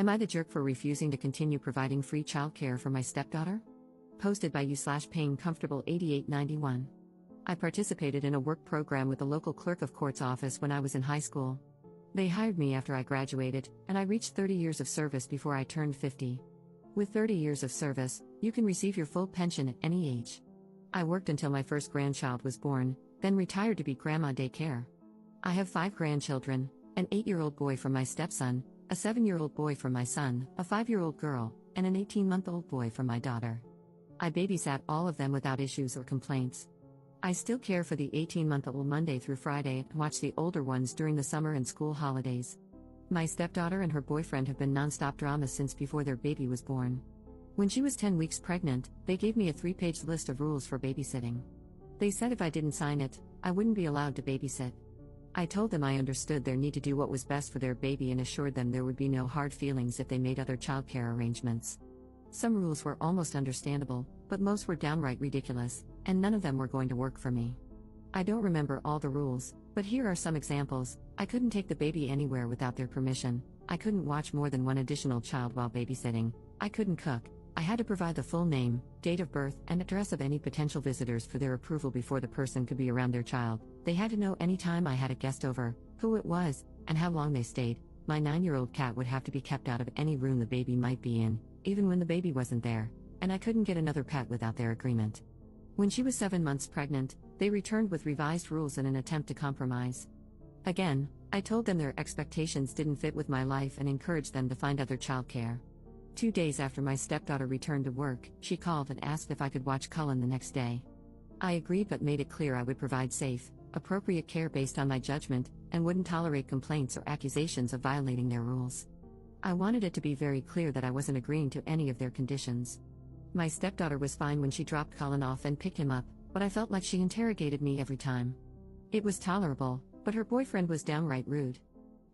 Am I the jerk for refusing to continue providing free childcare for my stepdaughter? Posted by you/payingcomfortable8891. I participated in a work program with the local clerk of court's office when I was in high school. They hired me after I graduated, and I reached 30 years of service before I turned 50. With 30 years of service, you can receive your full pension at any age. I worked until my first grandchild was born, then retired to be grandma daycare. I have 5 grandchildren, an 8-year-old boy from my stepson, a 7-year-old boy from my son, a 5-year-old girl, and an 18-month-old boy from my daughter. I babysat all of them without issues or complaints. I still care for the 18-month-old Monday through Friday and watch the older ones during the summer and school holidays. My stepdaughter and her boyfriend have been non-stop drama since before their baby was born. When she was 10 weeks pregnant, they gave me a 3-page list of rules for babysitting. They said if I didn't sign it, I wouldn't be allowed to babysit. I told them I understood their need to do what was best for their baby and assured them there would be no hard feelings if they made other childcare arrangements. Some rules were almost understandable, but most were downright ridiculous, and none of them were going to work for me. I don't remember all the rules, but here are some examples. I couldn't take the baby anywhere without their permission. I couldn't watch more than one additional child while babysitting. I couldn't cook. I had to provide the full name, date of birth, and address of any potential visitors for their approval before the person could be around their child. They had to know any time I had a guest over, who it was, and how long they stayed. My 9-year-old cat would have to be kept out of any room the baby might be in, even when the baby wasn't there, and I couldn't get another pet without their agreement. When she was 7 months pregnant, they returned with revised rules in an attempt to compromise. Again, I told them their expectations didn't fit with my life and encouraged them to find other childcare. 2 days after my stepdaughter returned to work, she called and asked if I could watch Cullen the next day. I agreed but made it clear I would provide safe, appropriate care based on my judgment, and wouldn't tolerate complaints or accusations of violating their rules. I wanted it to be very clear that I wasn't agreeing to any of their conditions. My stepdaughter was fine when she dropped Cullen off and picked him up, but I felt like she interrogated me every time. It was tolerable, but her boyfriend was downright rude.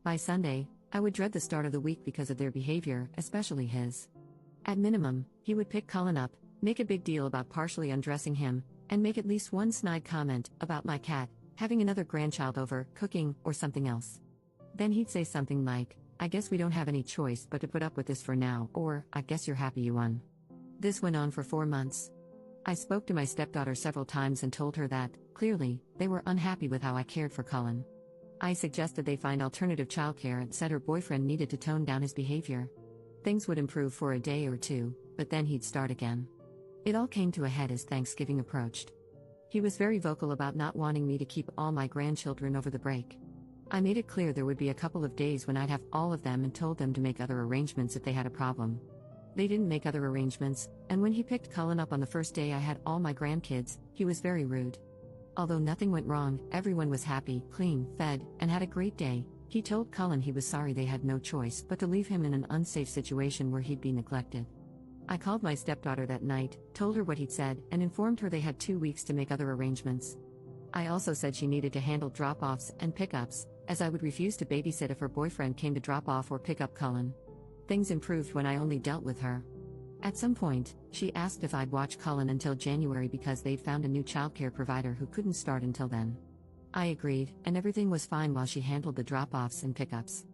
By Sunday, I would dread the start of the week because of their behavior, especially his. At minimum, he would pick Cullen up, make a big deal about partially undressing him, and make at least one snide comment about my cat, having another grandchild over, cooking, or something else. Then he'd say something like, "I guess we don't have any choice but to put up with this for now," or, "I guess you're happy you won." This went on for 4 months. I spoke to my stepdaughter several times and told her that, clearly, they were unhappy with how I cared for Cullen. I suggested they find alternative childcare and said her boyfriend needed to tone down his behavior. Things would improve for a day or two, but then he'd start again. It all came to a head as Thanksgiving approached. He was very vocal about not wanting me to keep all my grandchildren over the break. I made it clear there would be a couple of days when I'd have all of them and told them to make other arrangements if they had a problem. They didn't make other arrangements, and when he picked Cullen up on the first day I had all my grandkids, he was very rude. Although nothing went wrong, everyone was happy, clean, fed, and had a great day. He told Cullen he was sorry they had no choice but to leave him in an unsafe situation where he'd be neglected. I called my stepdaughter that night, told her what he'd said, and informed her they had 2 weeks to make other arrangements. I also said she needed to handle drop-offs and pick-ups, as I would refuse to babysit if her boyfriend came to drop off or pick up Cullen. Things improved when I only dealt with her. At some point, she asked if I'd watch Cullen until January because they'd found a new childcare provider who couldn't start until then. I agreed, and everything was fine while she handled the drop-offs and pickups.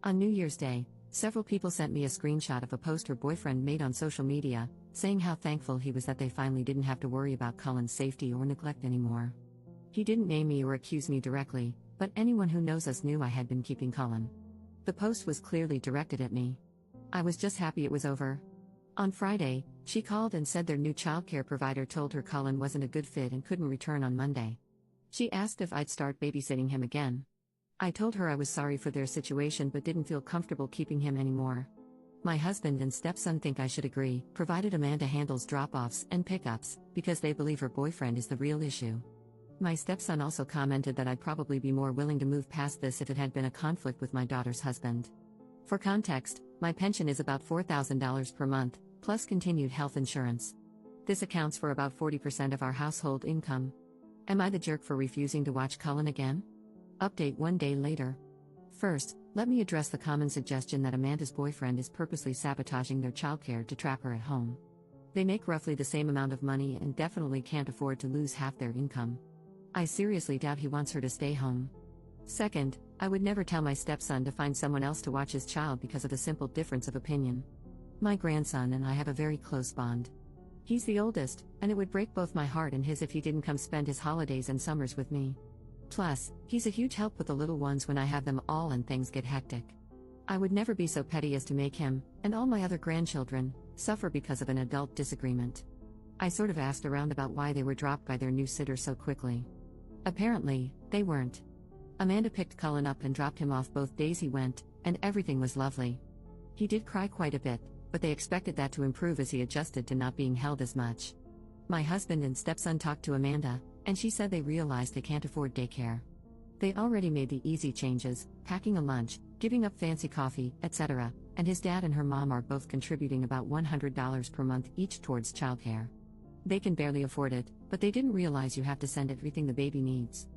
On New Year's Day, several people sent me a screenshot of a post her boyfriend made on social media, saying how thankful he was that they finally didn't have to worry about Cullen's safety or neglect anymore. He didn't name me or accuse me directly, but anyone who knows us knew I had been keeping Cullen. The post was clearly directed at me. I was just happy it was over. On Friday, she called and said their new childcare provider told her Cullen wasn't a good fit and couldn't return on Monday. She asked if I'd start babysitting him again. I told her I was sorry for their situation but didn't feel comfortable keeping him anymore. My husband and stepson think I should agree, provided Amanda handles drop-offs and pickups, because they believe her boyfriend is the real issue. My stepson also commented that I'd probably be more willing to move past this if it had been a conflict with my daughter's husband. For context, my pension is about $4,000 per month, plus continued health insurance. This accounts for about 40% of our household income. Am I the jerk for refusing to watch Cullen again? Update 1 day later. First, let me address the common suggestion that Amanda's boyfriend is purposely sabotaging their childcare to trap her at home. They make roughly the same amount of money and definitely can't afford to lose half their income. I seriously doubt he wants her to stay home. Second, I would never tell my stepson to find someone else to watch his child because of a simple difference of opinion. My grandson and I have a very close bond. He's the oldest, and it would break both my heart and his if he didn't come spend his holidays and summers with me. Plus, he's a huge help with the little ones when I have them all and things get hectic. I would never be so petty as to make him, and all my other grandchildren, suffer because of an adult disagreement. I sort of asked around about why they were dropped by their new sitter so quickly. Apparently, they weren't. Amanda picked Cullen up and dropped him off both days he went, and everything was lovely. He did cry quite a bit, but they expected that to improve as he adjusted to not being held as much. My husband and stepson talked to Amanda, and she said they realized they can't afford daycare. They already made the easy changes, packing a lunch, giving up fancy coffee, etc., and his dad and her mom are both contributing about $100 per month each towards childcare. They can barely afford it, but they didn't realize you have to send everything the baby needs.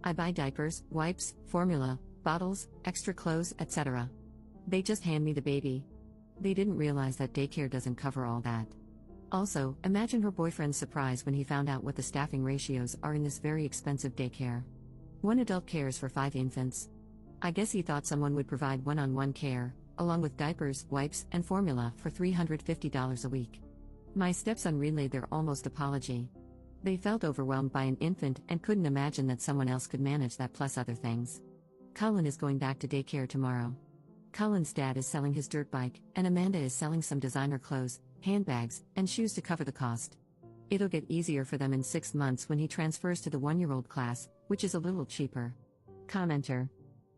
I buy diapers, wipes, formula, bottles, extra clothes, etc. They just hand me the baby. They didn't realize that daycare doesn't cover all that. Also, imagine her boyfriend's surprise when he found out what the staffing ratios are in this very expensive daycare. One adult cares for 5 infants. I guess he thought someone would provide one-on-one care, along with diapers, wipes, and formula for $350 a week. My stepson relayed their almost apology. They felt overwhelmed by an infant and couldn't imagine that someone else could manage that plus other things. Cullen is going back to daycare tomorrow. Cullen's dad is selling his dirt bike, and Amanda is selling some designer clothes, handbags, and shoes to cover the cost. It'll get easier for them in 6 months when he transfers to the 1-year-old class, which is a little cheaper. Commenter: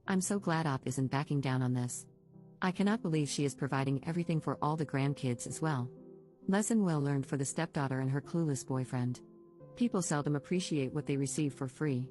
I'm so glad Op isn't backing down on this. I cannot believe she is providing everything for all the grandkids as well. Lesson well learned for the stepdaughter and her clueless boyfriend. People seldom appreciate what they receive for free.